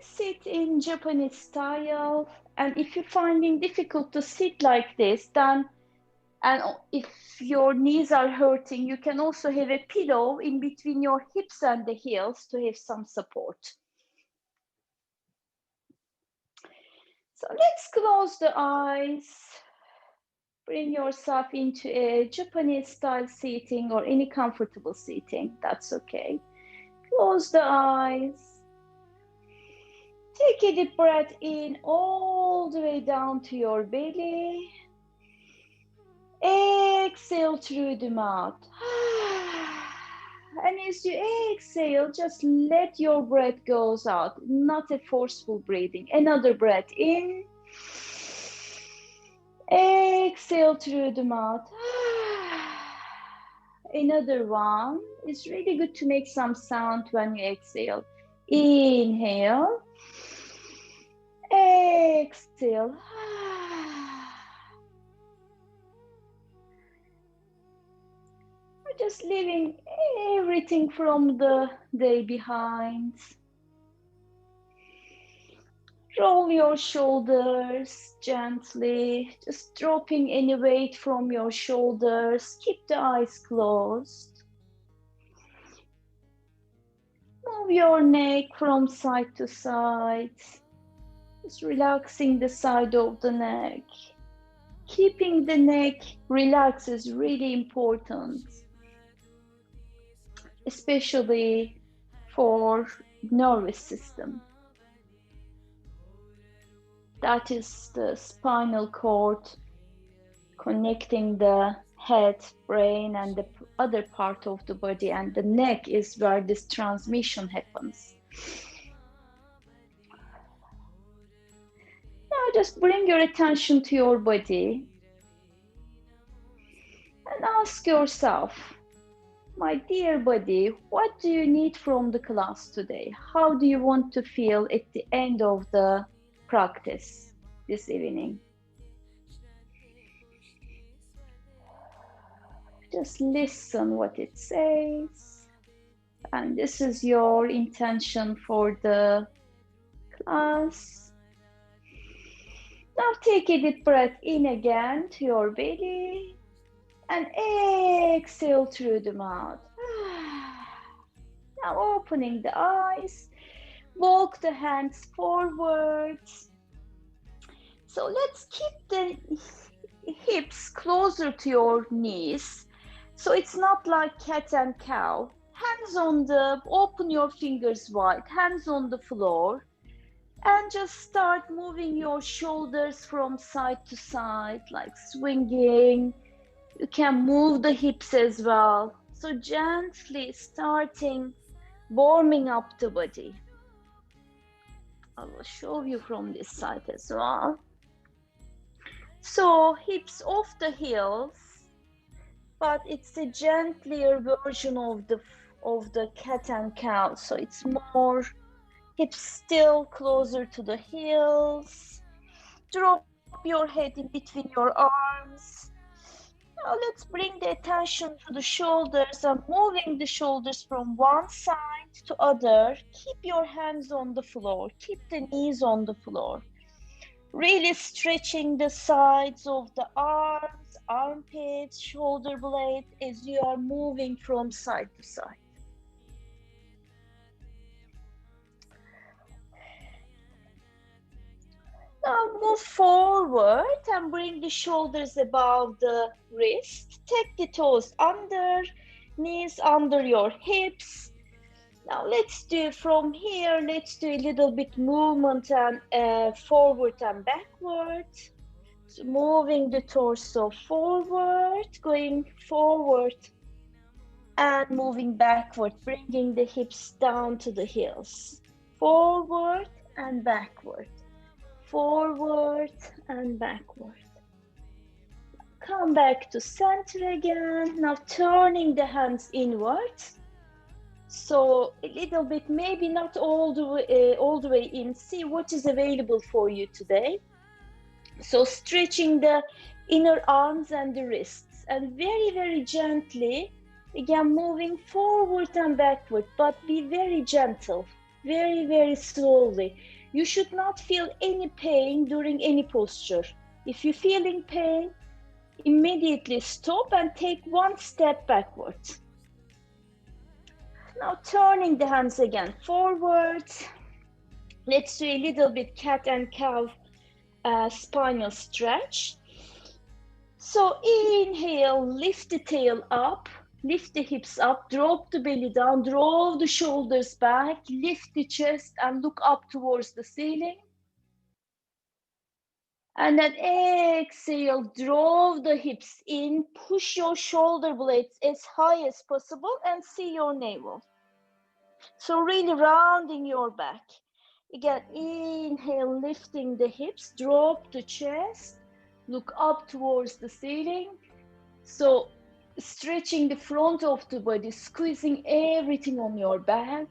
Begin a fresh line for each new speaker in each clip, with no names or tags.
let's sit in Japanese style. And if you're finding difficult to sit like this, then, and if your knees are hurting, you can also have a pillow in between your hips and the heels to have some support. So let's close the eyes. Bring yourself into a Japanese style seating or any comfortable seating. That's okay. Close the eyes. Take a deep breath in all the way down to your belly. Exhale through the mouth. And as you exhale, just let your breath go out, not a forceful breathing. Another breath in. Exhale through the mouth. Another one. It's really good to make some sound when you exhale. Inhale. Exhale. We're just leaving everything from the day behind. Roll your shoulders gently, just dropping any weight from your shoulders. Keep the eyes closed. Move your neck from side to side. Just relaxing the side of the neck. Keeping the neck relaxed is really important, especially for nervous system. That is the spinal cord connecting the head, brain, and the other part of the body, and the neck is where this transmission happens. Now just bring your attention to your body and ask yourself, my dear body, what do you need from the class today? How do you want to feel at the end of the practice this evening? Just listen what it says, and this is your intention for the class. Now take a deep breath in again to your belly and exhale through the mouth. Now opening the eyes, walk the hands forwards. So let's keep the hips closer to your knees. So it's not like cat and cow. Hands on the, open your fingers wide, hands on the floor. And just start moving your shoulders from side to side, like swinging. You can move the hips as well. So gently starting warming up the body. I will show you from this side as well. So hips off the heels, but it's a gentler version of the cat and cow. So it's more hips still closer to the heels. Drop your head in between your arms. Now let's bring the attention to the shoulders and moving the shoulders from one side to other. Keep your hands on the floor. Keep the knees on the floor. Really stretching the sides of the arms, armpits, shoulder blades as you are moving from side to side. Now move forward and bring the shoulders above the wrist. Take the toes under, knees under your hips. Now let's do from here, let's do a little bit movement and forward and backward. So moving the torso forward, going forward and moving backward, bringing the hips down to the heels. Forward and backward. Forward and backward. Come back to center again. Now turning the hands inwards. So a little bit, maybe not all the way in. See what is available for you today. So stretching the inner arms and the wrists, and very, very gently, again moving forward and backward, but be very gentle. Very, very slowly. You should not feel any pain during any posture. If you're feeling pain, immediately stop and take one step backwards. Now turning the hands again forwards. Let's do a little bit cat and cow spinal stretch. So inhale, lift the tail up, lift the hips up, drop the belly down, draw the shoulders back, lift the chest and look up towards the ceiling. And then exhale, draw the hips in, push your shoulder blades as high as possible and see your navel. So really rounding your back. Again, inhale, lifting the hips, drop the chest, look up towards the ceiling. So stretching the front of the body, squeezing everything on your back.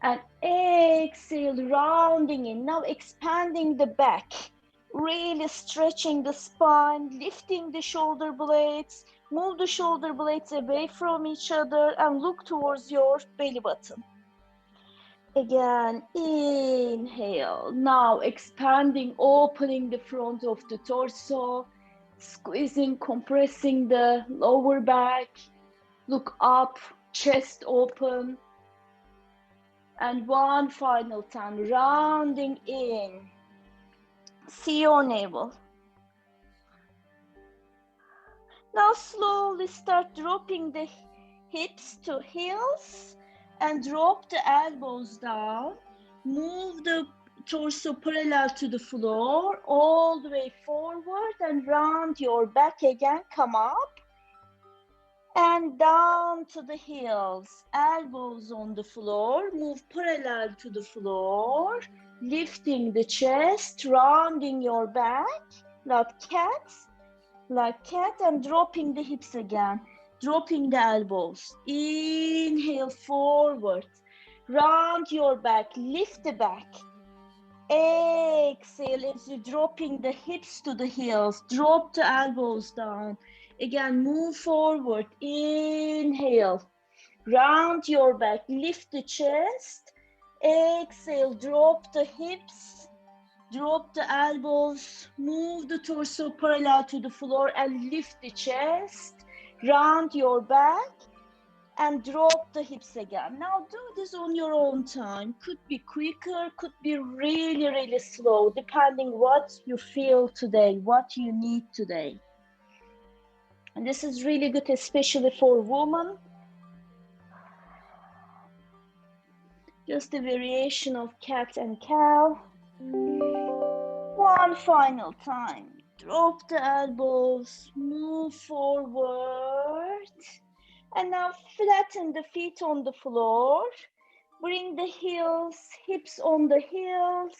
And exhale, rounding in. Now expanding the back, really stretching the spine, lifting the shoulder blades, move the shoulder blades away from each other and look towards your belly button. Again, inhale. Now expanding, opening the front of the torso, squeezing, compressing the lower back. Look up, chest open. And one final time, rounding in. See your navel. Now slowly start dropping the hips to heels and drop the elbows down. Move the torso parallel to the floor, all the way forward and round your back again. Come up and down to the heels. Elbows on the floor, move parallel to the floor, lifting the chest, rounding your back like cat, and dropping the hips again. Dropping the elbows. Inhale forward. Round your back. Lift the back. Exhale as you're dropping the hips to the heels. Drop the elbows down. Again, move forward. Inhale. Round your back. Lift the chest. Exhale. Drop the hips. Drop the elbows. Move the torso parallel to the floor and lift the chest. Round your back and drop the hips again. Now do this on your own time. Could be quicker, could be really, really slow, depending what you feel today, what you need today. And this is really good, especially for women. Just a variation of cat and cow. One final time. Drop the elbows, move forward. And now flatten the feet on the floor. Bring the heels, hips on the heels.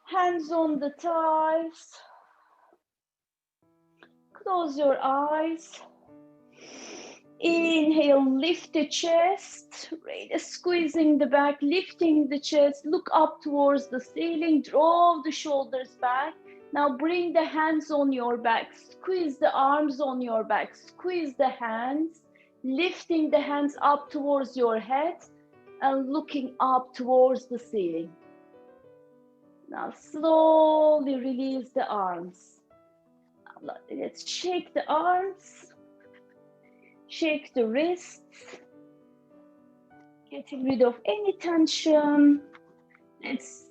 Hands on the thighs. Close your eyes. Inhale, lift the chest, really squeezing the back, lifting the chest, look up towards the ceiling, draw the shoulders back. Now bring the hands on your back, squeeze the arms on your back, squeeze the hands, lifting the hands up towards your head and looking up towards the ceiling. Now slowly release the arms. Let's shake the arms. Shake the wrists, getting rid of any tension. Let's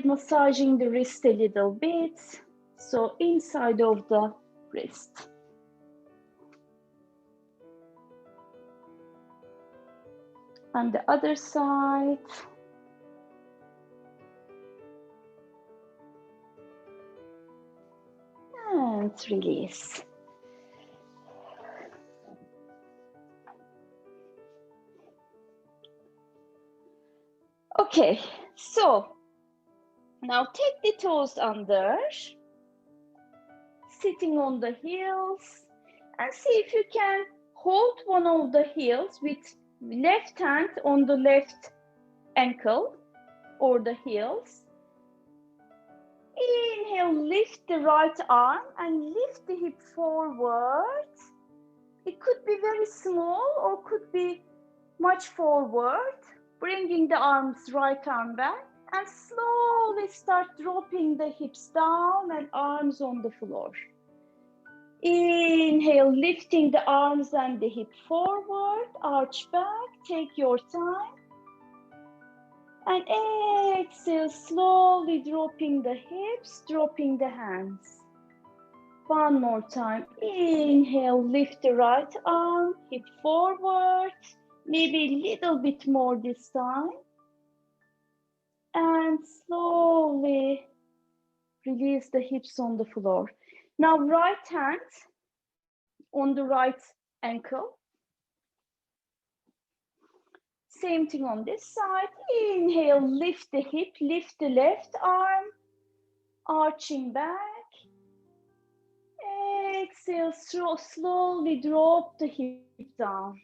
massaging the wrist a little bit. So inside of the wrist. On the other side. And release. Okay, so now take the toes under, sitting on the heels, and see if you can hold one of the heels with left hand on the left ankle or the heels. Inhale, lift the right arm and lift the hip forward. It could be very small or could be much forward. Bringing the arms, right arm back, and slowly start dropping the hips down and arms on the floor. Inhale, lifting the arms and the hip forward, arch back, take your time. And exhale, slowly dropping the hips, dropping the hands. One more time. Inhale, lift the right arm, hip forward. Maybe a little bit more this time. And slowly release the hips on the floor. Now, right hand on the right ankle. Same thing on this side. Inhale, lift the hip, lift the left arm, arching back. Exhale, slowly drop the hip down.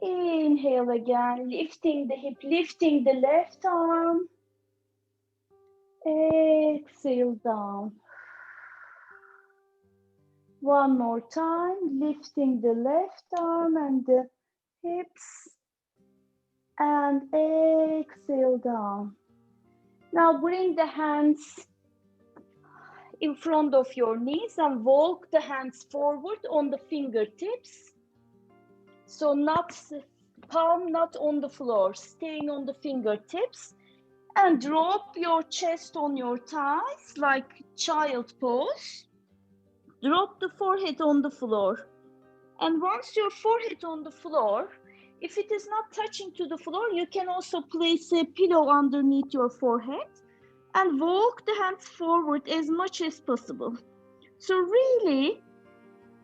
Inhale again, lifting the hip, lifting the left arm. Exhale down. One more time, lifting the left arm and the hips. And exhale down. Now bring the hands in front of your knees and walk the hands forward on the fingertips. So not palm not on the floor, staying on the fingertips. And drop your chest on your thighs like child pose. Drop the forehead on the floor. And once your forehead on the floor, if it is not touching to the floor, you can also place a pillow underneath your forehead and walk the hands forward as much as possible. So really,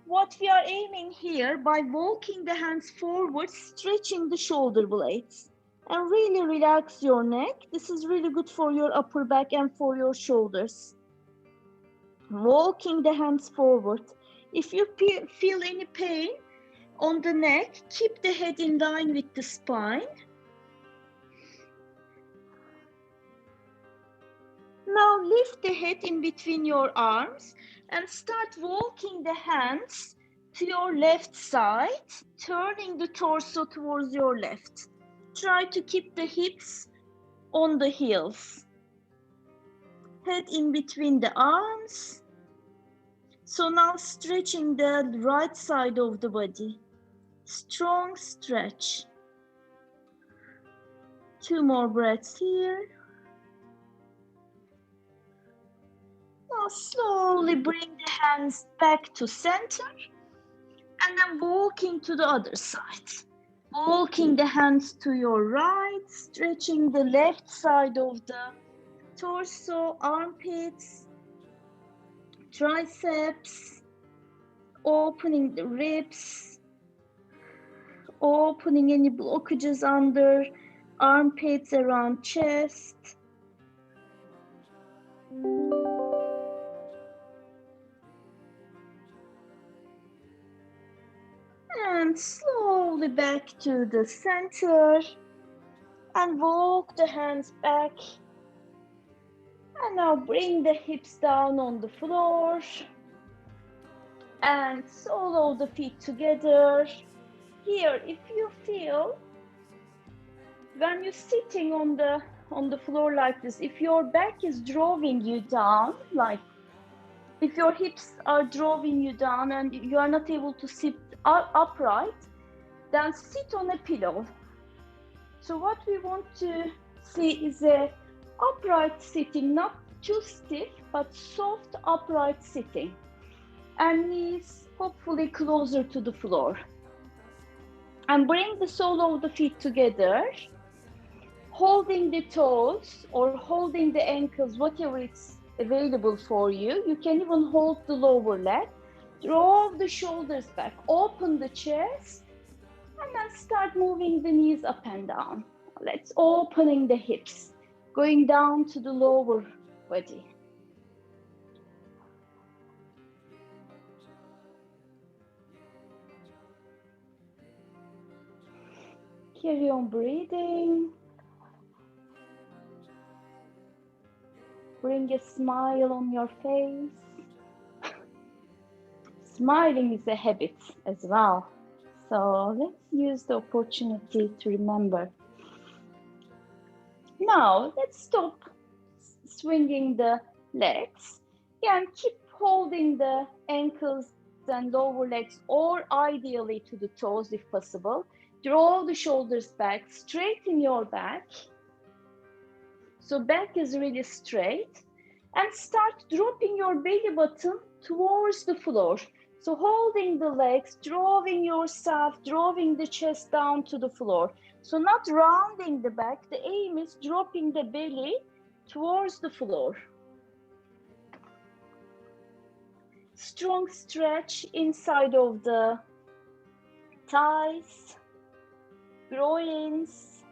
what we are aiming here by walking the hands forward, stretching the shoulder blades. And really relax your neck. This is really good for your upper back and for your shoulders. Walking the hands forward. If you feel any pain on the neck, keep the head in line with the spine. Now lift the head in between your arms and start walking the hands to your left side, turning the torso towards your left. Try to keep the hips on the heels. Head in between the arms. So now stretching the right side of the body. Strong stretch. 2 more breaths here. Now slowly bring the hands back to center and then walking to the other side. Walking the hands to your right, stretching the left side of the torso, armpits, triceps, opening the ribs, opening any blockages under armpits, around chest. And slowly back to the center and walk the hands back. And now bring the hips down on the floor and solo the feet together. Here, if you feel when you're sitting on the floor like this, if your back is drawing you down, like if your hips are drawing you down and you are not able to sit upright, then sit on a pillow. So what we want to see is a upright sitting, not too stiff, but soft upright sitting. And knees hopefully closer to the floor. And bring the sole of the feet together, holding the toes or holding the ankles, whatever it's available for you. You can even hold the lower leg. Draw the shoulders back, open the chest, and then start moving the knees up and down. Let's opening the hips, going down to the lower body. Carry on breathing. Bring a smile on your face. Smiling is a habit as well. So let's use the opportunity to remember Now let's stop swinging the legs. Again, keep holding the ankles and lower legs, or ideally to the toes if possible. Draw the shoulders back, straighten your back. So back is really straight. And start dropping your belly button towards the floor. So holding the legs, drawing yourself, drawing the chest down to the floor. So not rounding the back, the aim is dropping the belly towards the floor. Strong stretch inside of the thighs, groins.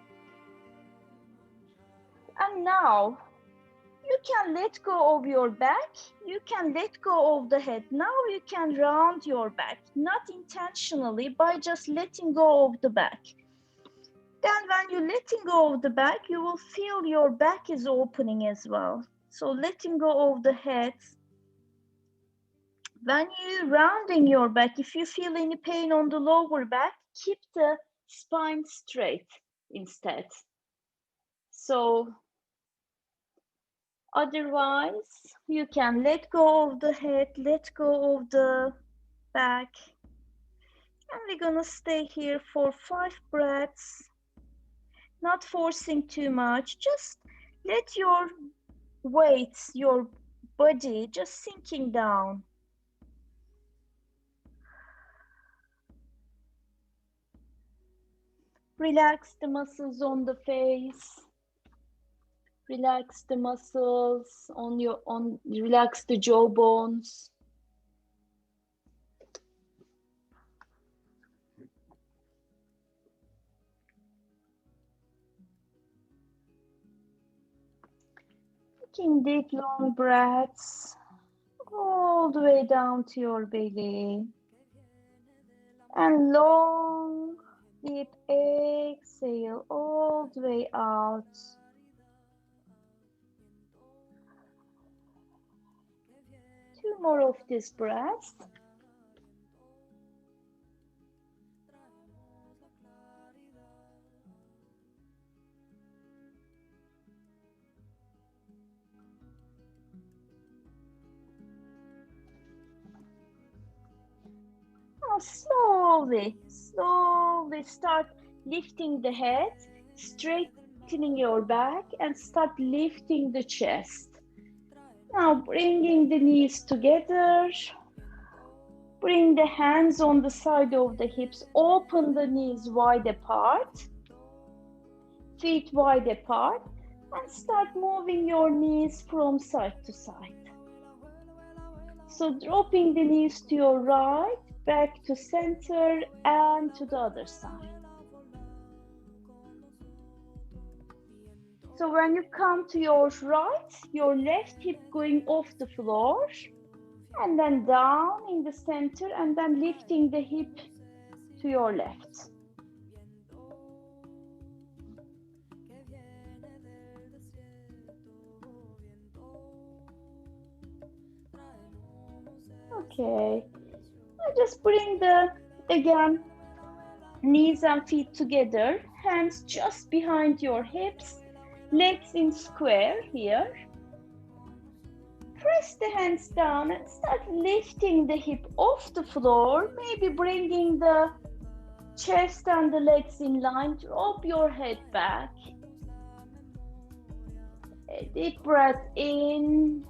And now you can let go of your back, you can let go of the head. Now you can round your back, not intentionally, by just letting go of the back. Then when you're letting go of the back, you will feel your back is opening as well. So letting go of the head. When you're rounding your back, if you feel any pain on the lower back, keep the spine straight instead. So otherwise, you can let go of the head, let go of the back. And we're gonna stay here for 5 breaths. Not forcing too much, just let your weight, your body just sinking down. Relax the muscles on the face. Relax the muscles relax the jaw bones. Taking deep long breaths all the way down to your belly. And long deep exhale all the way out. Two more of this breath. Now slowly start lifting the head, straightening your back, and start lifting the chest. Now bringing the knees together. Bring the hands on the side of the hips. Open the knees wide apart. Feet wide apart. And start moving your knees from side to side. So dropping the knees to your right, back to center, and to the other side. So when you come to your right, your left hip going off the floor, and then down in the center, and then lifting the hip to your left. Okay, now just bring again, knees and feet together, hands just behind your hips, legs in square here. Press the hands down and start lifting the hip off the floor, maybe bringing the chest and the legs in line. Drop your head back. A deep breath in.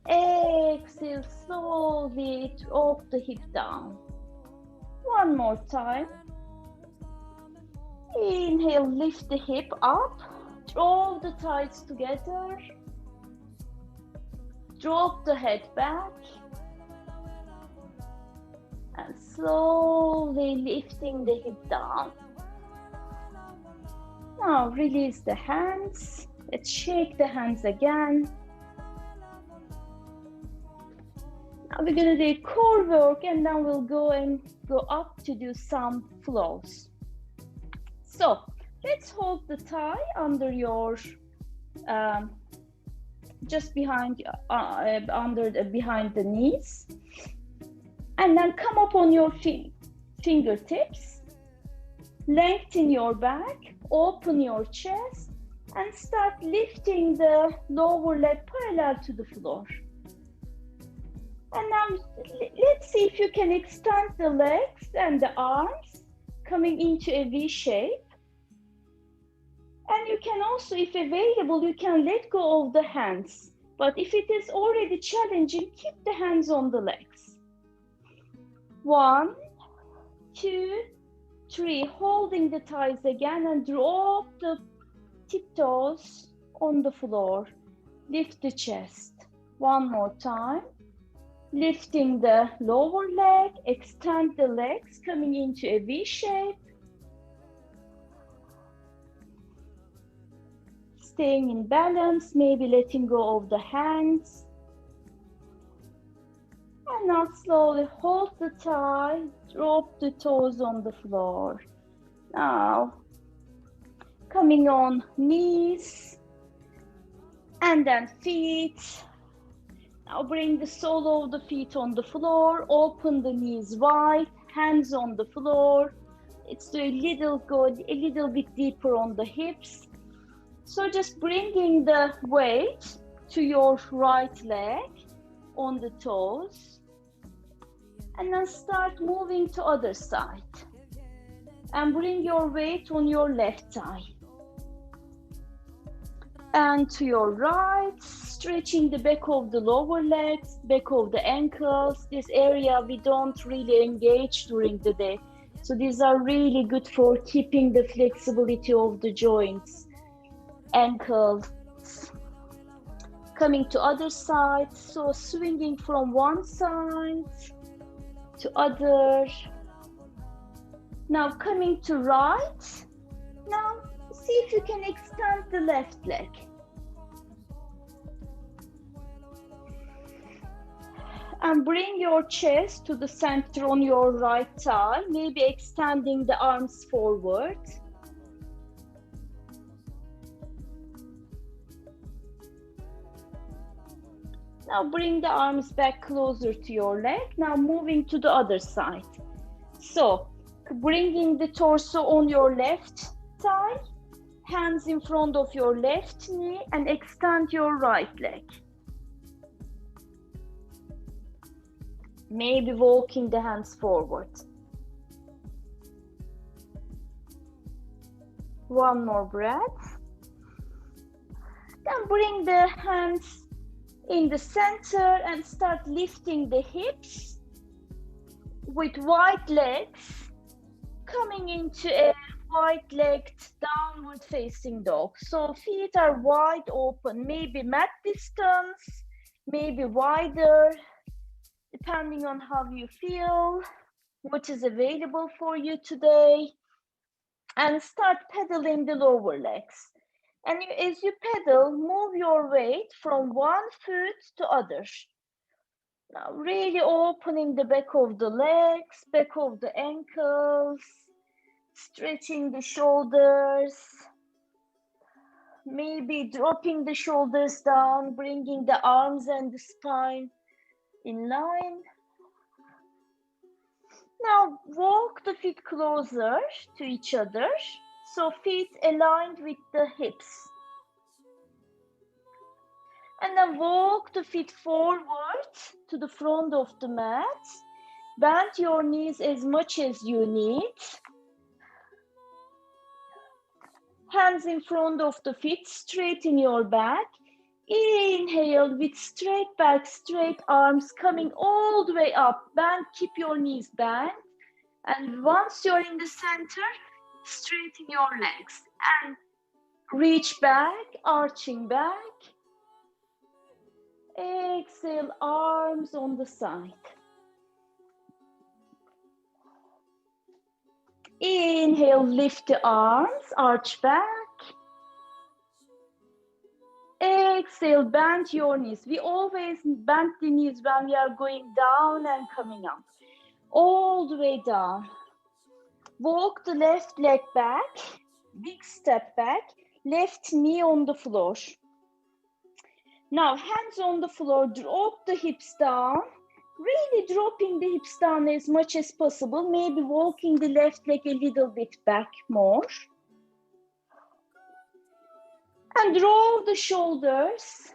Exhale, slowly drop the hip down. One more time. Inhale, lift the hip up. Draw the thighs together. Drop the head back. And slowly lifting the hip down. Now release the hands. Let's shake the hands again. Now we're going to do core work, and then we'll go up to do some flows. So let's hold the thigh under your, just behind, behind the knees. And then come up on your fingertips. Lengthen your back, open your chest, And start lifting the lower leg parallel to the floor. And now let's see if you can extend the legs and the arms coming into a V shape. And you can also, if available, you can let go of the hands. But if it is already challenging, keep the hands on the legs. 1, 2, 3. Holding the thighs again and drop the tiptoes on the floor. Lift the chest. One more time. Lifting the lower leg, extend the legs, coming into a V shape. Staying in balance, maybe letting go of the hands. And now slowly hold the thigh, drop the toes on the floor. Now, coming on knees, and then feet. Now bring the sole of the feet on the floor, open the knees wide, hands on the floor. Let's do go a little bit deeper on the hips. So just bringing the weight to your right leg on the toes. And then start moving to other side. And bring your weight on your left thigh. And to your right, stretching the back of the lower legs, back of the ankles. This area we don't really engage during the day. So these are really good for keeping the flexibility of the joints, ankles. Coming to other side, so swinging from one side to other. Now coming to right. Now see if you can extend the left leg. And bring your chest to the center on your right thigh, maybe extending the arms forward. Now bring the arms back closer to your leg. Now moving to the other side. So bringing the torso on your left thigh, hands in front of your left knee, and extend your right leg. Maybe walking the hands forward. One more breath. Then bring the hands in the center and start lifting the hips with wide legs, coming into a wide-legged downward facing dog. So feet are wide open, maybe mat distance, maybe wider, depending on how you feel, what is available for you today. And start pedaling the lower legs. And as you pedal, move your weight from one foot to others. Now really opening the back of the legs, back of the ankles, stretching the shoulders, maybe dropping the shoulders down, bringing the arms and the spine in line. Now walk the feet closer to each other, so feet aligned with the hips. And then walk the feet forward to the front of the mat. Bend your knees as much as you need. Hands in front of the feet, straighten your back. Inhale with straight back, straight arms coming all the way up. Bend, keep your knees bent. And once you're in the center, straighten your legs. And reach back, arching back. Exhale, arms on the side. Inhale, lift the arms, arch back. Exhale, bend your knees. We always bend the knees when we are going down and coming up. All the way down. Walk the left leg back, big step back, left knee on the floor. Now, hands on the floor, drop the hips down. Really dropping the hips down as much as possible. Maybe walking the left leg a little bit back more. And roll the shoulders.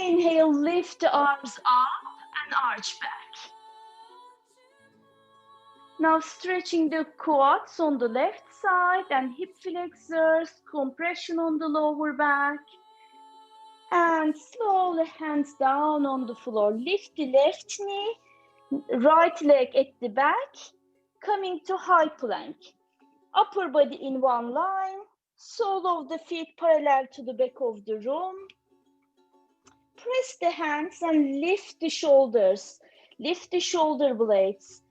Inhale, lift the arms up and arch back. Now stretching the quads on the left side and hip flexors, compression on the lower back. And slowly hands down on the floor. Lift the left knee, right leg at the back, coming to high plank. Upper body in one line, sole of the feet parallel to the back of the room. Press the hands and lift the shoulders. Lift the shoulder blades.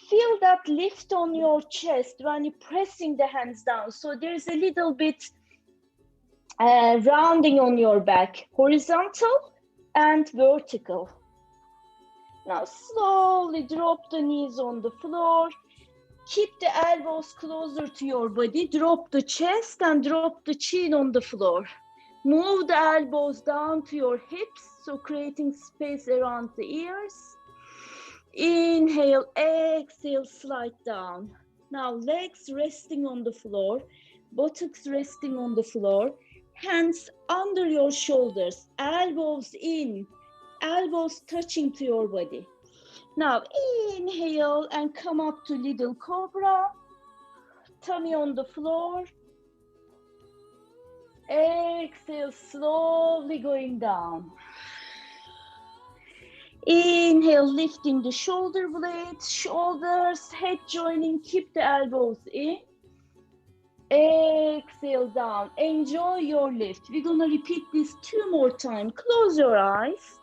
Feel that lift on your chest when you're pressing the hands down. So there's a little bit rounding on your back, horizontal and vertical. Now slowly drop the knees on the floor. Keep the elbows closer to your body. Drop the chest and drop the chin on the floor. Move the elbows down to your hips, so creating space around the ears. Inhale, exhale, slide down. Now legs resting on the floor, buttocks resting on the floor, hands under your shoulders, elbows in, elbows touching to your body. Now inhale and come up to little cobra, tummy on the floor. Exhale, slowly going down. Inhale, lifting the shoulder blades, shoulders, head joining, keep the elbows in. Exhale down, enjoy your lift. We're gonna repeat this 2 more times. Close your eyes,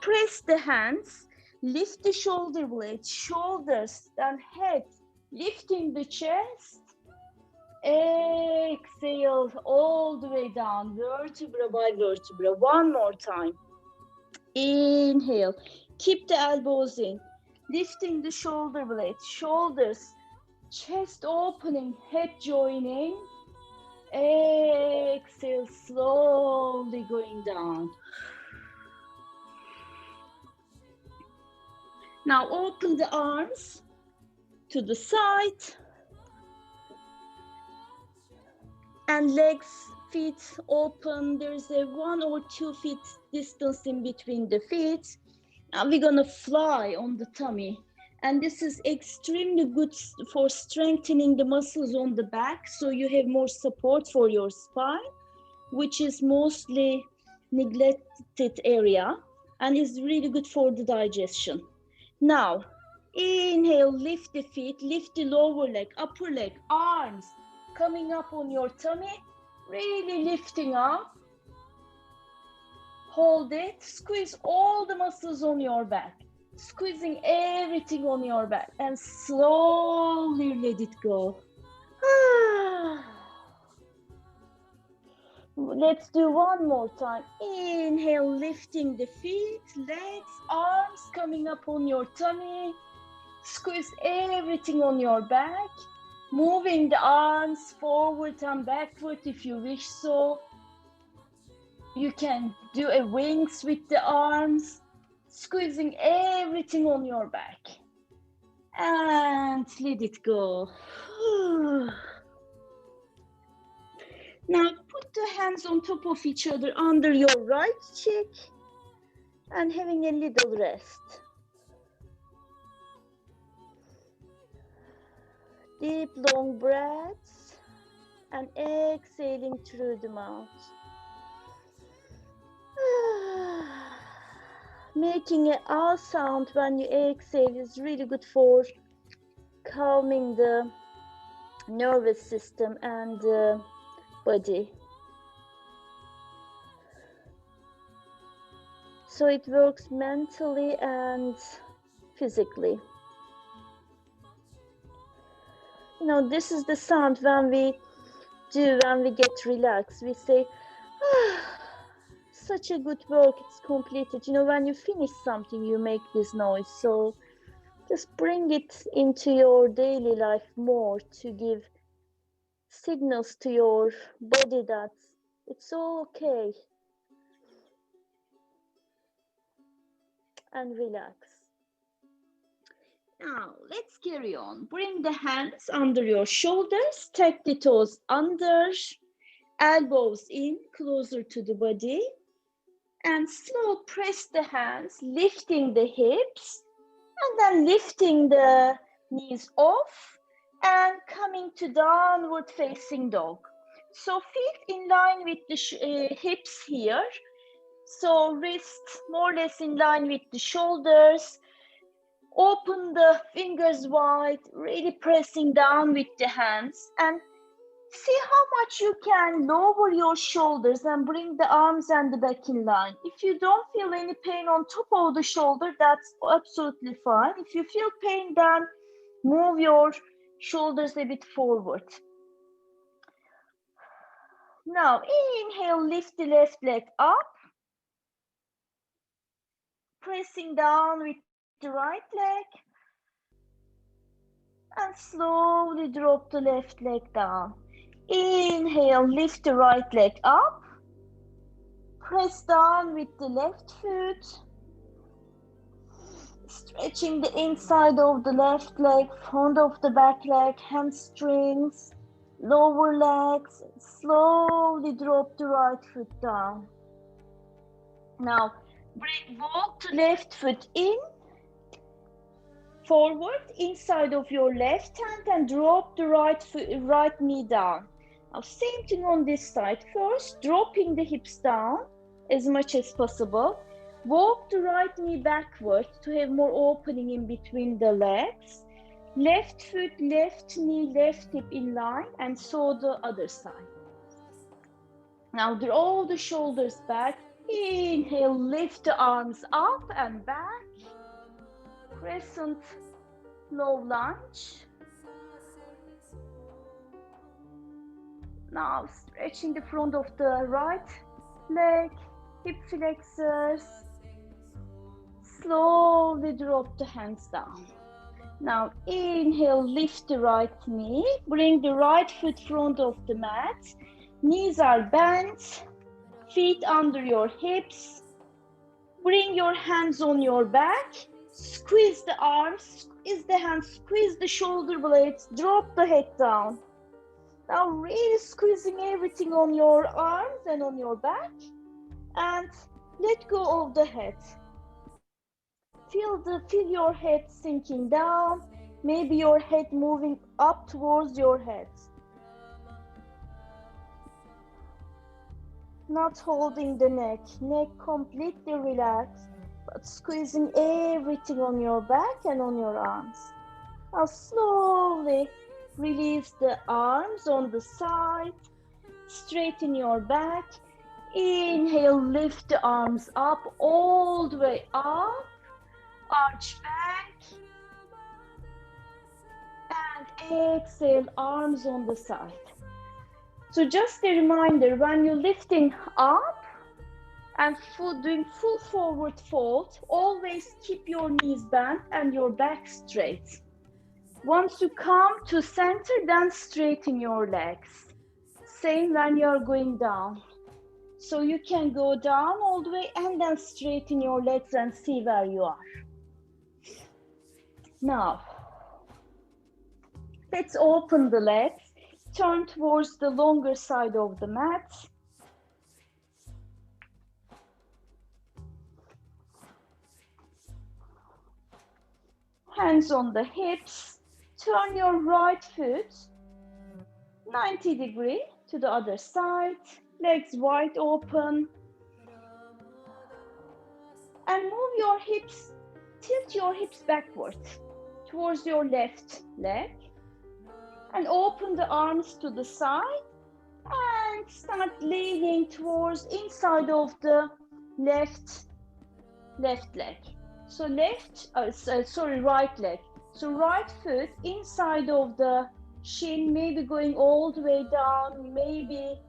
press the hands, lift the shoulder blades, shoulders, then head, lifting the chest. Exhale all the way down, vertebra by vertebra. 1 more time. Inhale, keep the elbows in, lifting the shoulder blades, shoulders, chest opening, head joining. Exhale, slowly going down. Now open the arms to the side and legs, feet open. There's a 1 or 2 feet distance in between the feet. And we're gonna fly on the tummy. And this is extremely good for strengthening the muscles on the back, so you have more support for your spine, which is mostly neglected area and is really good for the digestion. Now, inhale, lift the feet, lift the lower leg, upper leg, arms coming up on your tummy, really lifting up. Hold it, squeeze all the muscles on your back, squeezing everything on your back, and slowly let it go. Let's do 1 more time. Inhale, lifting the feet, legs, arms coming up on your tummy. Squeeze everything on your back, moving the arms forward and backward if you wish so. You can do a wings with the arms, squeezing everything on your back. And let it go. Now put the hands on top of each other under your right cheek and having a little rest. Deep, long breaths and exhaling through the mouth. Making an ah sound when you exhale is really good for calming the nervous system and the body. So it works mentally and physically. You know, this is the sound when we do when we get relaxed. We say, ah, such a good work, it's completed. You know, when you finish something, you make this noise. So just bring it into your daily life more to give signals to your body that it's all okay. And relax. Now, let's carry on. Bring the hands under your shoulders, take the toes under, elbows in, closer to the body, and slow press the hands, lifting the hips, and then lifting the knees off, and coming to downward facing dog. So feet in line with the hips here. So wrists more or less in line with the shoulders. Open the fingers wide, really pressing down with the hands, and see how much you can lower your shoulders and bring the arms and the back in line. If you don't feel any pain on top of the shoulder, that's absolutely fine. If you feel pain, then move your shoulders a bit forward. Now, inhale, lift the left leg up, pressing down with the right leg, and slowly drop the left leg down. Inhale, lift the right leg up, press down with the left foot, stretching the inside of the left leg, front of the back leg, hamstrings, lower legs. Slowly drop the right foot down. Now, walk the left foot in, forward, inside of your left hand, and drop the right knee down. Now, same thing on this side. First, dropping the hips down as much as possible. Walk the right knee backward to have more opening in between the legs. Left foot, left knee, left hip in line, and so the other side. Now, draw the shoulders back. Inhale, lift the arms up and back. Crescent Low Lunge. Now stretching the front of the right leg, hip flexors. Slowly drop the hands down. Now inhale, lift the right knee. Bring the right foot front of the mat. Knees are bent. Feet under your hips. Bring your hands on your back. Squeeze the arms, squeeze the hands, squeeze the shoulder blades, drop the head down. Now really squeezing everything on your arms and on your back, and let go of the head. Feel your head sinking down, maybe your head moving up towards your head. Not holding the neck completely relaxed, but squeezing everything on your back and on your arms. Now slowly release the arms on the side, straighten your back. Inhale, lift the arms up, all the way up, arch back. And exhale, arms on the side. So just a reminder, when you're lifting up and doing full forward fold, always keep your knees bent and your back straight. Once you come to center, then straighten your legs. Same when you're going down. So you can go down all the way and then straighten your legs and see where you are. Now, let's open the legs. Turn towards the longer side of the mat. Hands on the hips. Turn your right foot 90 degrees to the other side. Legs wide open. And move your hips, tilt your hips backward towards your left leg. And open the arms to the side and start leaning towards inside of the left leg. So right leg. So right foot inside of the shin, maybe going all the way down, maybe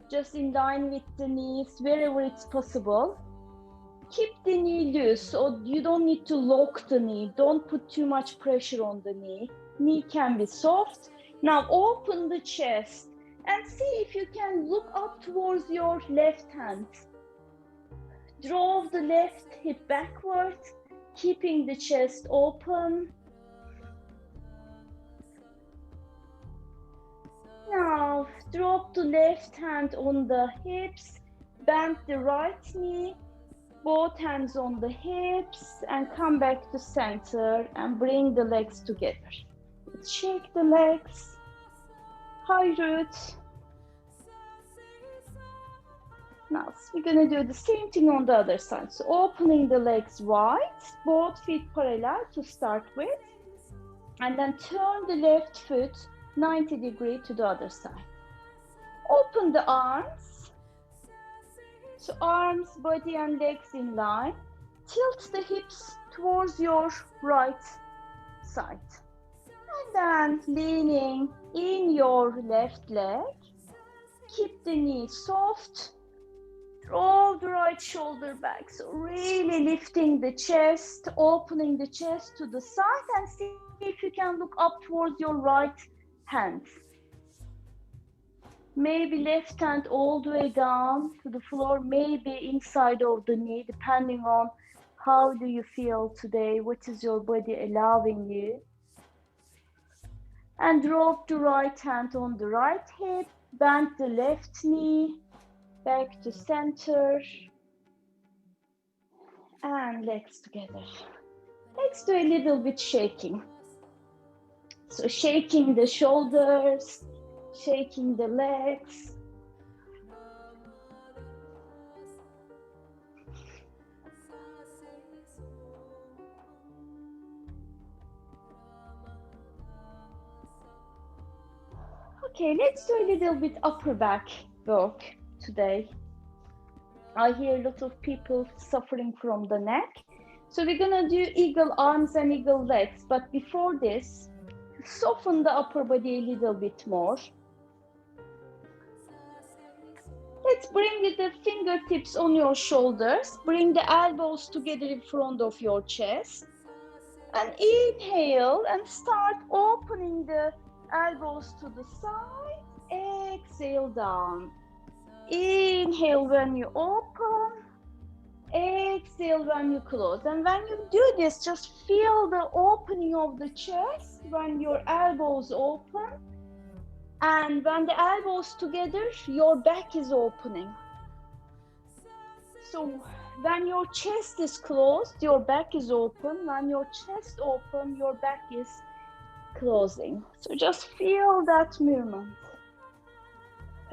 just in line with the knees, wherever it's possible. Keep the knee loose, so you don't need to lock the knee. Don't put too much pressure on the knee. Knee can be soft. Now open the chest and see if you can look up towards your left hand. Draw the left hip backward, keeping the chest open. Drop the left hand on the hips, bend the right knee, both hands on the hips, and come back to center and bring the legs together. Shake the legs, high roots. Now we're gonna do the same thing on the other side. So opening the legs wide, both feet parallel to start with, and then turn the left foot 90 degrees to the other side. Open the arms. So arms, body and legs in line. Tilt the hips towards your right side. And then leaning in your left leg. Keep the knee soft. Draw the right shoulder back. So really lifting the chest, opening the chest to the side, and see if you can look up towards your right hand. Maybe left hand all the way down to the floor, maybe inside of the knee, depending on how do you feel today, what is your body allowing you. And drop the right hand on the right hip, bend the left knee, back to center, and legs together. Let's do a little bit shaking. So shaking the shoulders, shaking the legs. Okay, let's do a little bit upper back work today. I hear a lot of people suffering from the neck. So we're gonna do eagle arms and eagle legs. But before this, soften the upper body a little bit more. Let's bring the fingertips on your shoulders. Bring the elbows together in front of your chest. And inhale and start opening the elbows to the side. Exhale down. Inhale when you open. Exhale when you close. And when you do this, just feel the opening of the chest when your elbows open. And when the elbows together, your back is opening. So when your chest is closed, your back is open. When your chest open, your back is closing. So just feel that movement.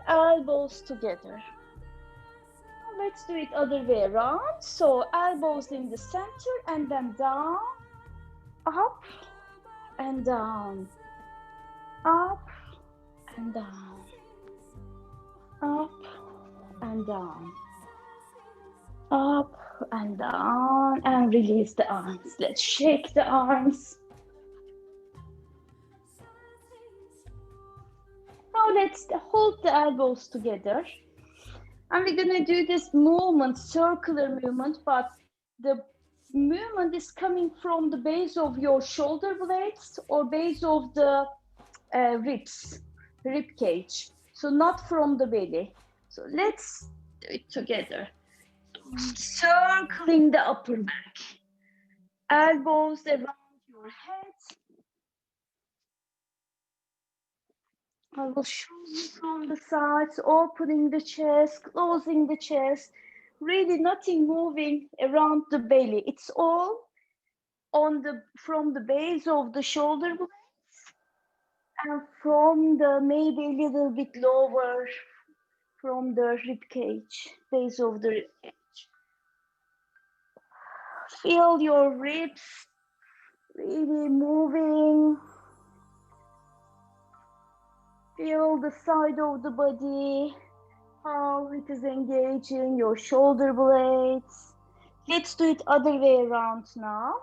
Elbows together. Let's do it other way around. So elbows in the center and then down, up and down, up and down, up and down, up and down, and release the arms. Let's shake the arms. Now let's hold the elbows together. And we're gonna do this movement, circular movement, but the movement is coming from the base of your shoulder blades or base of the ribs, rib cage. So not from the belly. So let's do it together. Circling the upper back. Elbows around your head. I will show you from the sides, opening the chest, closing the chest. Really nothing moving around the belly. It's all from the base of the shoulder blades and from the maybe a little bit lower from the rib cage, base of the rib cage. Feel your ribs really moving. Feel the side of the body, how it is engaging your shoulder blades. Let's do it other way around now.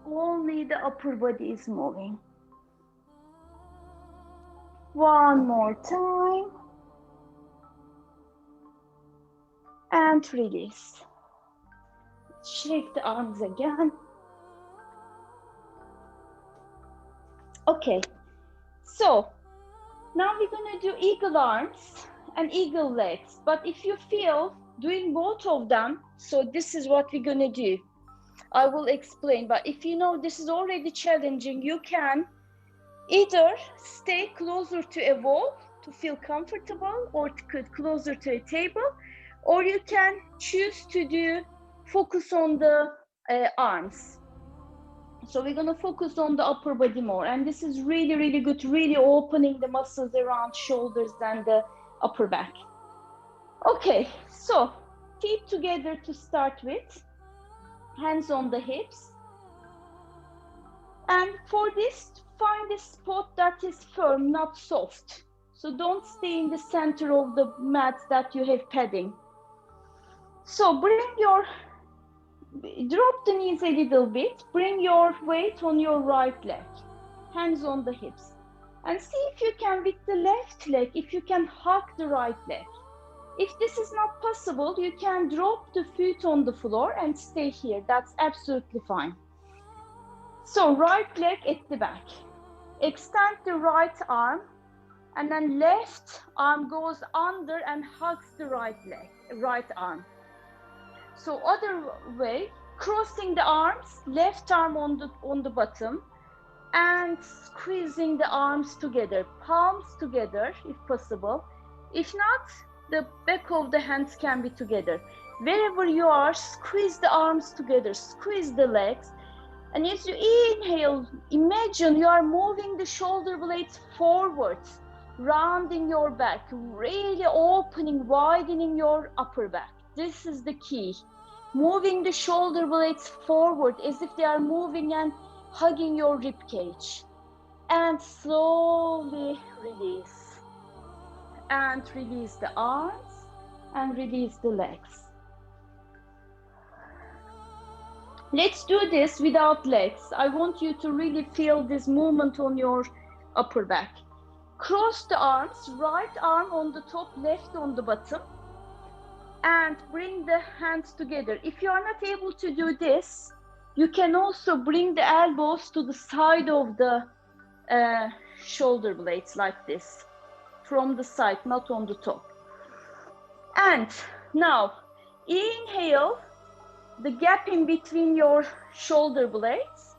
Only the upper body is moving. One more time. And release. Shake the arms again. Okay, so now we're gonna do eagle arms and eagle legs. But if you feel doing both of them, so this is what we're gonna do. I will explain, but if you know this is already challenging, you can either stay closer to a wall to feel comfortable, or closer to a table, or you can choose to focus on the arms. So we're going to focus on the upper body more, and this is really, really good, really opening the muscles around shoulders and the upper back. Okay, so feet together to start with, hands on the hips. And for this, find a spot that is firm, not soft. So don't stay in the center of the mat that you have padding. So drop the knees a little bit, bring your weight on your right leg, hands on the hips. And see if you can, with the left leg, if you can hug the right leg. If this is not possible, you can drop the foot on the floor and stay here. That's absolutely fine. So right leg at the back. Extend the right arm, and then left arm goes under and hugs the right arm. So other way, crossing the arms, left arm on the bottom, and squeezing the arms together, palms together if possible. If not, the back of the hands can be together. Wherever you are, squeeze the arms together, squeeze the legs. And as you inhale, imagine you are moving the shoulder blades forwards, rounding your back, really opening, widening your upper back. This is the key. Moving the shoulder blades forward as if they are moving and hugging your rib cage. And slowly release. And release the arms and release the legs. Let's do this without legs. I want you to really feel this movement on your upper back. Cross the arms, right arm on the top, left on the bottom, and bring the hands together. If you are not able to do this, you can also bring the elbows to the side of the shoulder blades like this, from the side, not on the top. And now, inhale the gap in between your shoulder blades,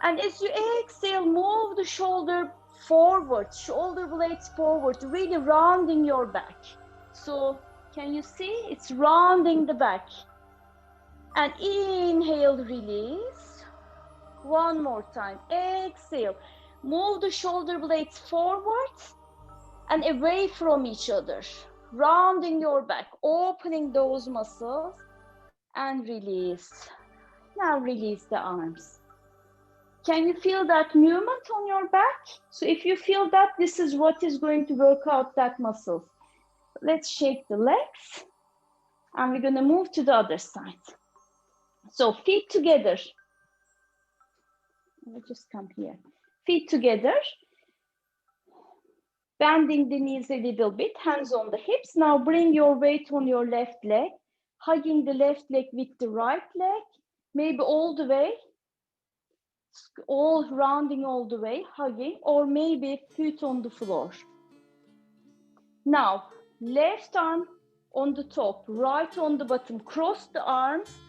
and as you exhale, move the shoulder blades forward, really rounding your back. So can you see? It's rounding the back. And inhale, release. One more time. Exhale. Move the shoulder blades forward and away from each other, rounding your back, opening those muscles, and release. Now release the arms. Can you feel that movement on your back? So if you feel that, this is what is going to work out that muscle. Let's shake the legs, and we're going to move to the other side. So feet together. Let's just come here. Feet together. Bending the knees a little bit, hands on the hips. Now bring your weight on your left leg, hugging the left leg with the right leg, maybe all the way, rounding all the way, hugging, or maybe foot on the floor. Now, left arm on the top, right on the bottom, cross the arms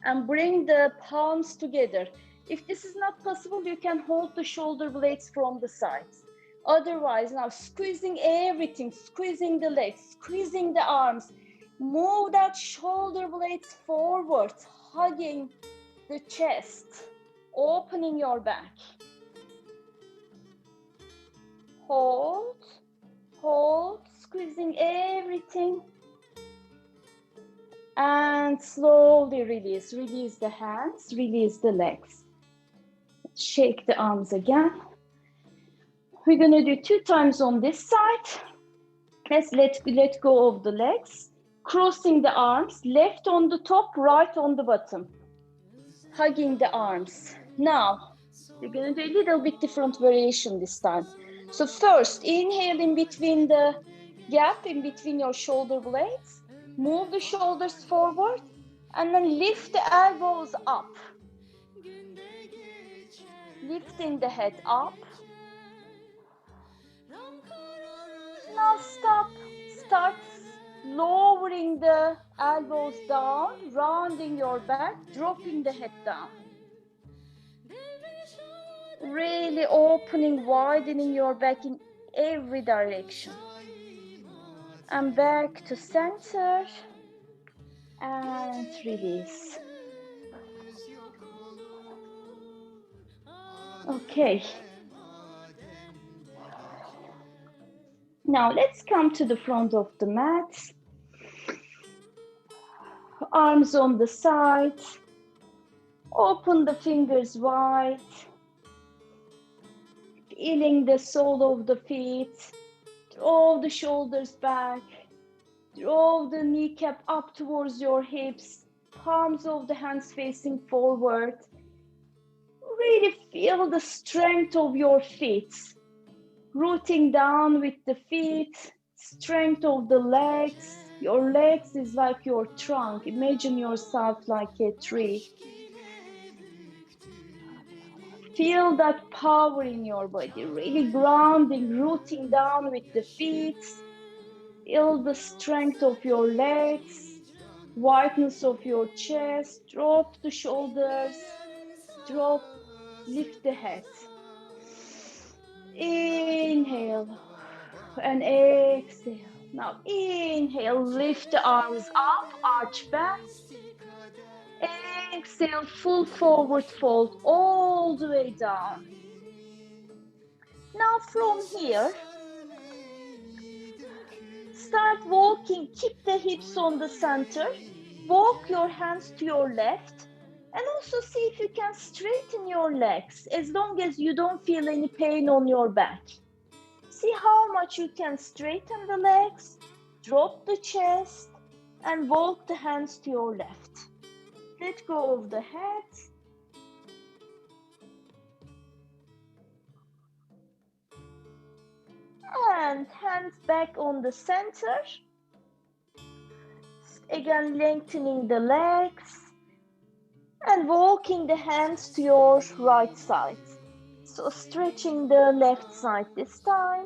and bring the palms together. If this is not possible, you can hold the shoulder blades from the sides. Otherwise, now squeezing everything, squeezing the legs, squeezing the arms, move that shoulder blades forward, hugging the chest, opening your back. Hold, squeezing everything. And slowly release. Release the hands, release the legs. Shake the arms again. We're going to do 2 times on this side. Let's let go of the legs. Crossing the arms, left on the top, right on the bottom. Hugging the arms. Now, we're going to do a little bit different variation this time. So first, inhale in between the gap, in between your shoulder blades. Move the shoulders forward, and then lift the elbows up. Lifting the head up. Now stop. Start lowering the elbows down, rounding your back, dropping the head down. Really opening, widening your back in every direction. And back to center. And release. Okay. Now let's come to the front of the mat. Arms on the side. Open the fingers wide. Feeling the sole of the feet. Draw the shoulders back. Draw the kneecap up towards your hips. Palms of the hands facing forward. Really feel the strength of your feet. Rooting down with the feet. Strength of the legs. Your legs is like your trunk. Imagine yourself like a tree. Feel that power in your body, really grounding, rooting down with the feet. Feel the strength of your legs, wideness of your chest. Drop the shoulders, drop, lift the head. Inhale and exhale. Now inhale, lift the arms up, arch back. Exhale, full forward fold all the way down. Now from here, start walking, keep the hips on the center, walk your hands to your left, and also see if you can straighten your legs as long as you don't feel any pain on your back. See how much you can straighten the legs, drop the chest, and walk the hands to your left. Let go of the head. And hands back on the center. Again, lengthening the legs and walking the hands to your right side. So stretching the left side this time.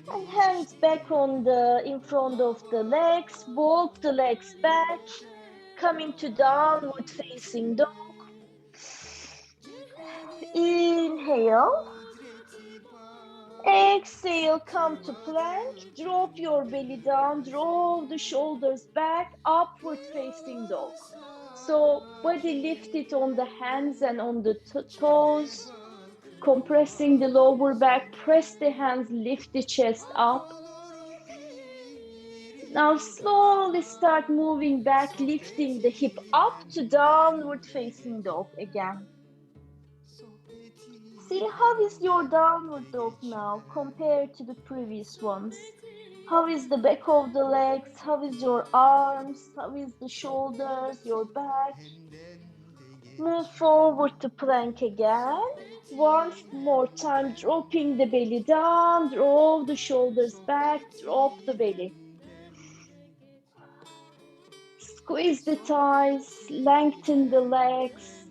And hands back on in front of the legs. Walk the legs back, coming to downward facing dog. Inhale. Exhale, come to plank. Drop your belly down, draw the shoulders back, upward facing dog. So body lifted on the hands and on the toes. Compressing the lower back, press the hands, lift the chest up. Now slowly start moving back, lifting the hip up to downward facing dog again. See how is your downward dog now compared to the previous ones. How is the back of the legs? How is your arms? How is the shoulders, your back? Move forward to plank again. Once more time, dropping the belly down, draw the shoulders back, drop the belly. Squeeze the thighs, lengthen the legs.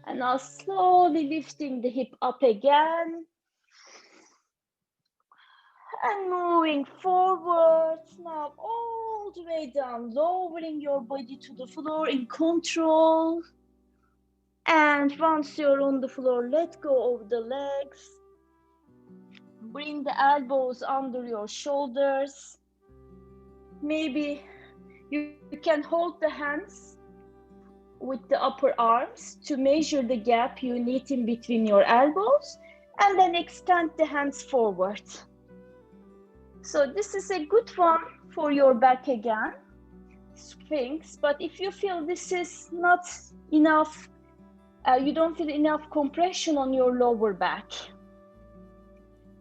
And now slowly lifting the hip up again. And moving forward, now all the way down, lowering your body to the floor in control. And once you're on the floor, let go of the legs. Bring the elbows under your shoulders. Maybe you can hold the hands with the upper arms to measure the gap you need in between your elbows, and then extend the hands forward. So this is a good one for your back again, Sphinx. But if you feel this is not enough, you don't feel enough compression on your lower back,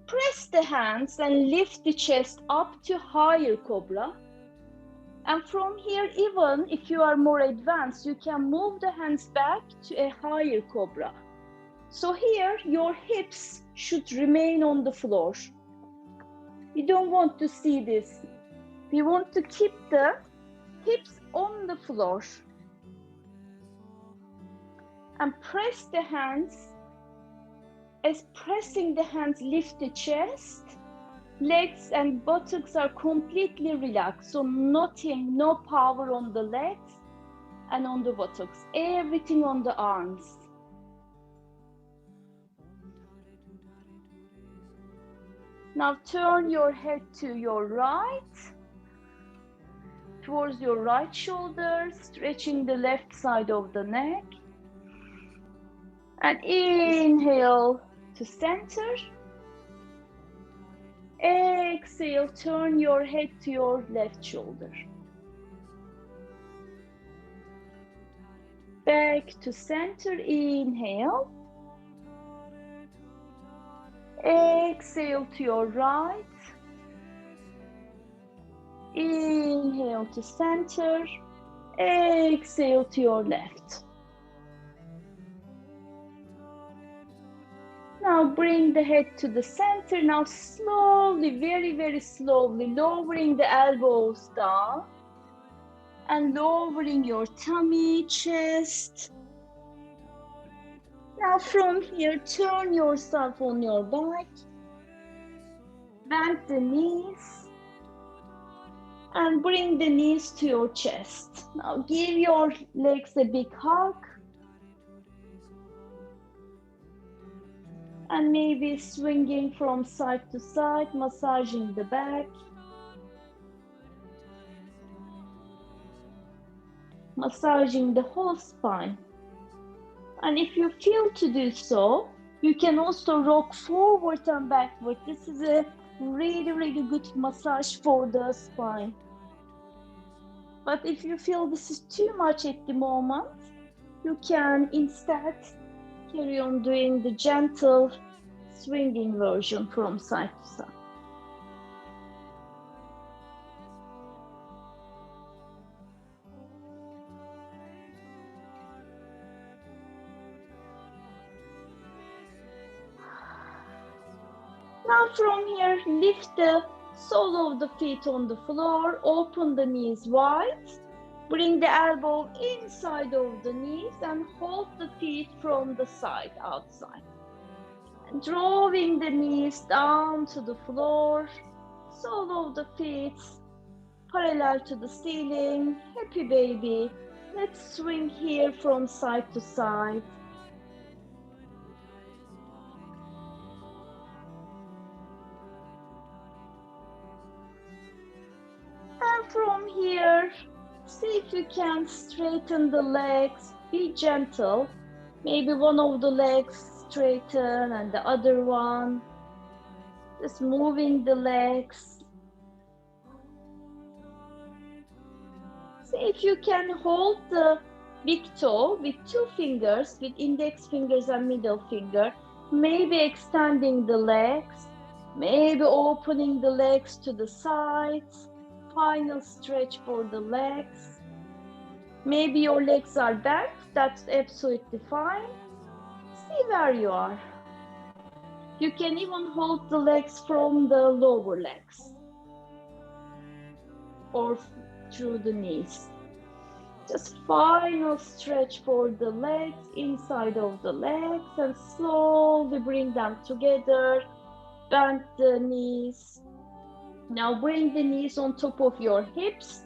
press the hands and lift the chest up to higher cobra. And from here, even if you are more advanced, you can move the hands back to a higher cobra. So here, your hips should remain on the floor. You don't want to see this. We want to keep the hips on the floor. And press the hands As pressing the hands, lift the chest. Legs and buttocks are completely relaxed. So nothing, no power on the legs and on the buttocks. Everything on the arms. Now turn your head to your right, towards your right shoulder, stretching the left side of the neck. And inhale to center. Exhale, turn your head to your left shoulder. Back to center, inhale. Exhale to your right. Inhale to center. Exhale to your left. Now bring the head to the center. Now slowly, very, very slowly, lowering the elbows down and lowering your tummy, chest. Now from here, turn yourself on your back. Bend the knees and bring the knees to your chest. Now give your legs a big hug. And maybe swinging from side to side, massaging the back. Massaging the whole spine. And if you feel to do so, you can also rock forward and backward. This is a really, really good massage for the spine. But if you feel this is too much at the moment, you can instead carry on doing the gentle swinging version from side to side. Now from here, lift the sole of the feet on the floor, open the knees wide, bring the elbow inside of the knees and hold the feet from the side outside. And drawing the knees down to the floor, sole of the feet parallel to the ceiling. Happy baby. Let's swing here from side to side. And from here, see if you can straighten the legs, be gentle. Maybe one of the legs straighten and the other one. Just moving the legs. See if you can hold the big toe with 2 fingers, with index fingers and middle finger. Maybe extending the legs, maybe opening the legs to the sides. Final stretch for the legs. Maybe your legs are bent, that's absolutely fine. See where you are. You can even hold the legs from the lower legs or through the knees. Just final stretch for the legs, inside of the legs, and slowly bring them together. Bend the knees. Now bring the knees on top of your hips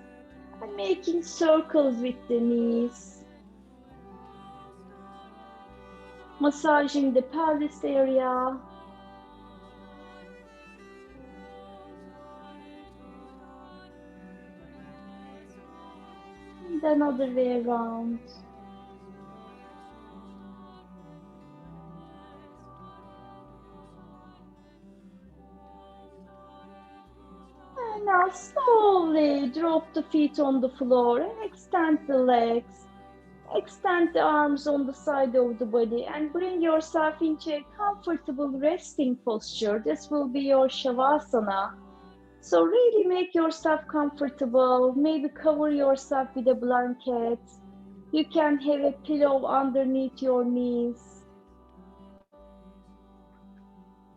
and making circles with the knees. Massaging the pelvis area. And then other way around. And now slowly drop the feet on the floor and extend the legs. Extend the arms on the side of the body and bring yourself into a comfortable resting posture. This will be your Shavasana. So really make yourself comfortable. Maybe cover yourself with a blanket. You can have a pillow underneath your knees.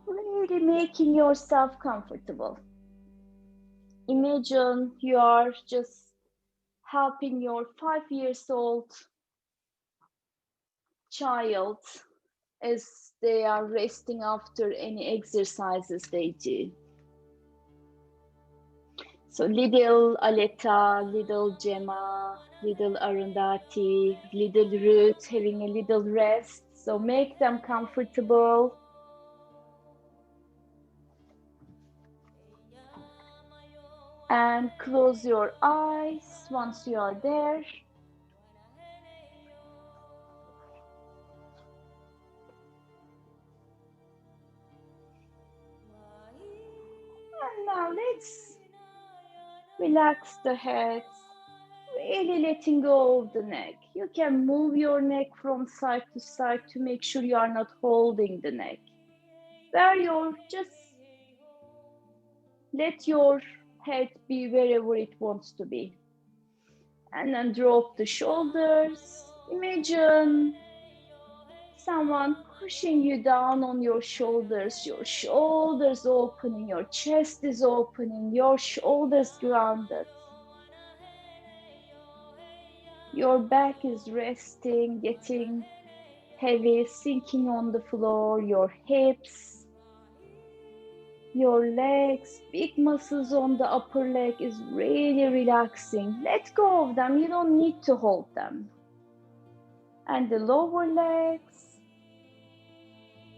Really making yourself comfortable. Imagine you are just helping your 5 years old child as they are resting after any exercises they do. So little Aleta, little Gemma, little Arundhati, little Ruth having a little rest. So make them comfortable. And close your eyes once you are there. And now let's relax the head, really letting go of the neck. You can move your neck from side to side to make sure you are not holding the neck. Just let your head be wherever it wants to be. And then drop the shoulders. Imagine someone pushing you down on your shoulders opening, your chest is opening, your shoulders grounded. Your back is resting, getting heavy, sinking on the floor, your hips, your legs, big muscles on the upper leg is really relaxing. Let go of them, you don't need to hold them. And the lower legs,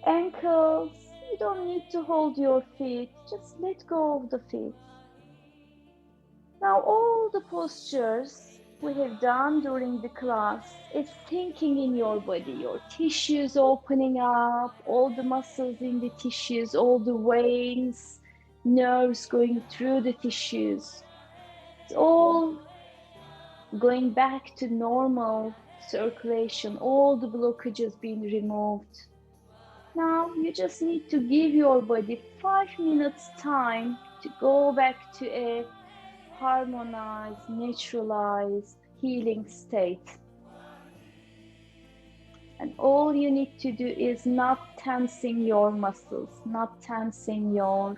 ankles, you don't need to hold your feet, just let go of the feet. Now all the postures we have done during the class is thinking in your body, your tissues opening up, all the muscles in the tissues, all the veins, nerves going through the tissues. It's all going back to normal circulation, all the blockages being removed. Now you just need to give your body 5 minutes time to go back to a harmonized, naturalized, healing state. And all you need to do is not tensing your muscles, not tensing your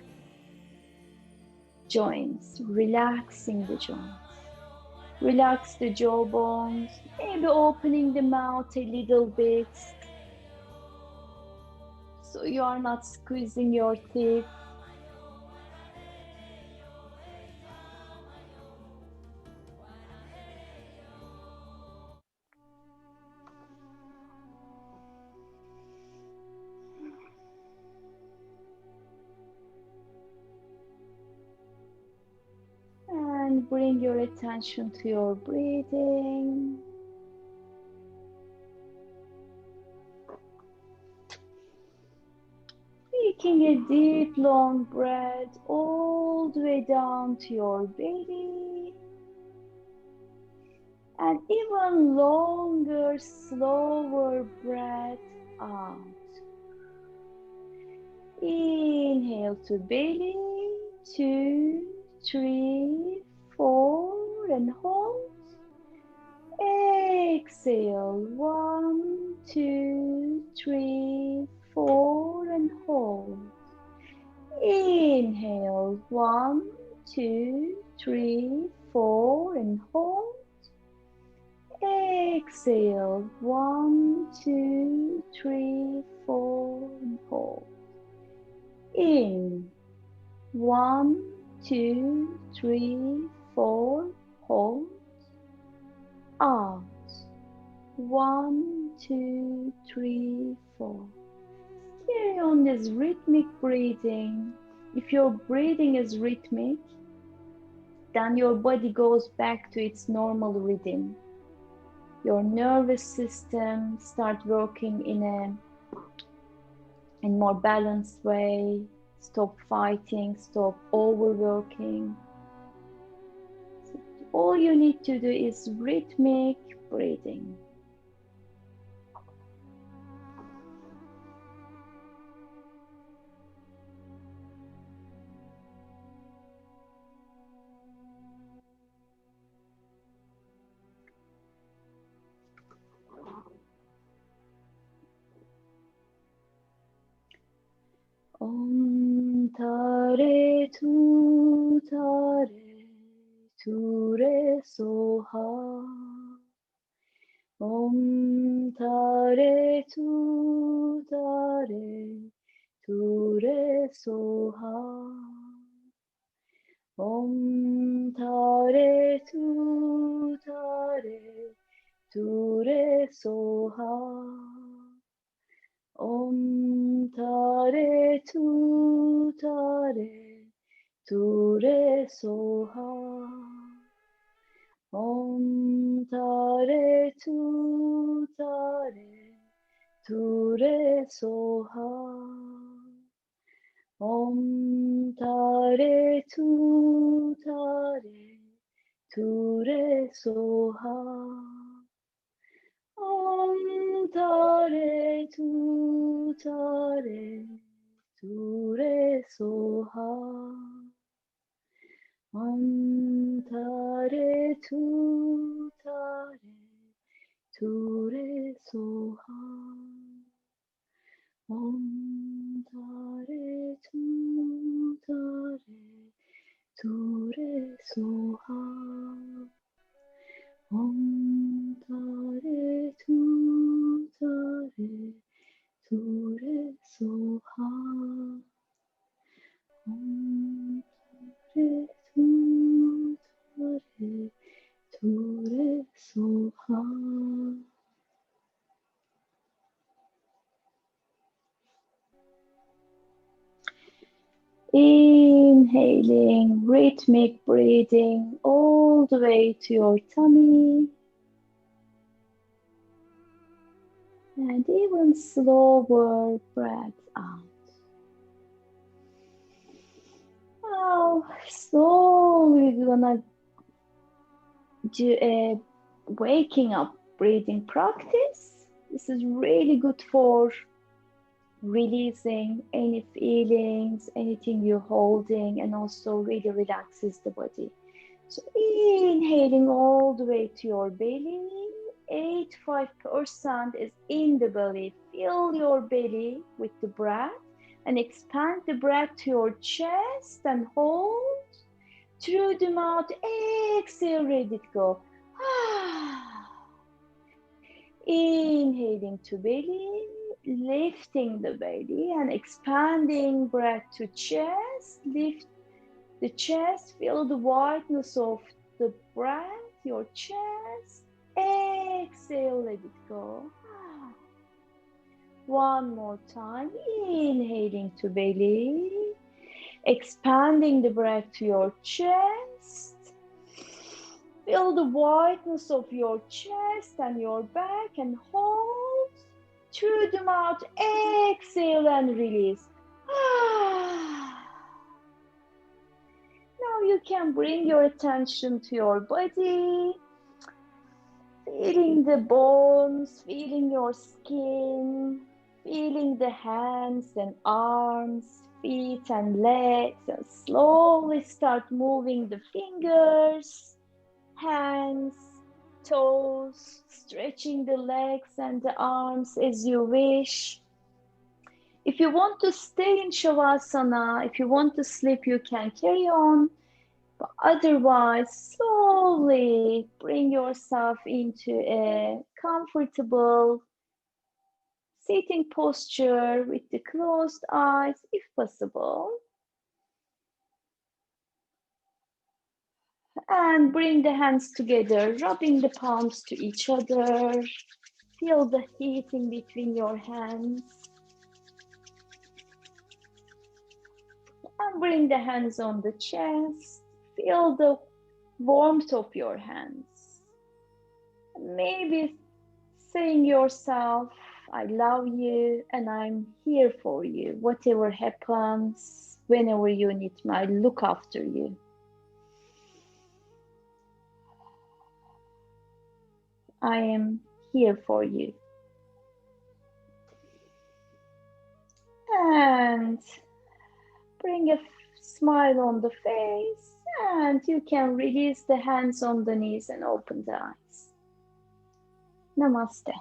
joints, relaxing the joints. Relax the jaw bones, maybe opening the mouth a little bit so you are not squeezing your teeth. And bring your attention to your breathing. Taking a deep, long breath all the way down to your belly. And even longer, slower breath out. Inhale to belly, 2, 3, 4, and hold. Exhale, 1, 2, 3, 4, and hold. Inhale, 1, 2, 3, 4, and hold. Exhale, 1, 2, 3, 4, and hold. In, 1, 2, 3, 4, hold. Out, 1, 2, 3, 4. Carry on this rhythmic breathing. If your breathing is rhythmic, then your body goes back to its normal rhythm. Your nervous system starts working in a more balanced way. Stop fighting, stop overworking. So all you need to do is rhythmic breathing. Om tare tu re soha. Om Tare Ture Soha. Om Tare Ture Soha. Om Tare Ture Soha. Om Tare Ture Soha. Om Tare Ture Soha. Om Tare Ture Soha. Om Tare Ture Soha. Om Tare Ture Soha. Om Tare Ture Soha. Om Tare Ture Soha. Inhaling, rhythmic breathing all the way to your tummy. And even slower breath out. Now, slowly we're gonna do a waking up breathing practice. This is really good for releasing any feelings, anything you're holding, and also really relaxes the body. So inhaling all the way to your belly, 85% is in the belly. Fill your belly with the breath and expand the breath to your chest and hold. Through the mouth, exhale, let it go. Inhaling to belly, lifting the belly and expanding breath to chest. Lift the chest, feel the whiteness of the breath, your chest. Exhale, let it go. One more time, inhaling to belly, expanding the breath to your chest. Feel the whiteness of your chest and your back and hold. Through the mouth, exhale and release. Now you can bring your attention to your body, feeling the bones, feeling your skin, feeling the hands and arms, feet and legs, and slowly start moving the fingers, hands, toes, stretching the legs and the arms as you wish. If you want to stay in Shavasana, if you want to sleep, you can carry on. But otherwise, slowly bring yourself into a comfortable sitting posture with the closed eyes, if possible. And bring the hands together, rubbing the palms to each other. Feel the heat in between your hands. And bring the hands on the chest. Feel the warmth of your hands. Maybe saying yourself, I love you and I'm here for you. Whatever happens, whenever you need me, I look after you. I am here for you. And bring a smile on the face, and you can release the hands on the knees and open the eyes. Namaste.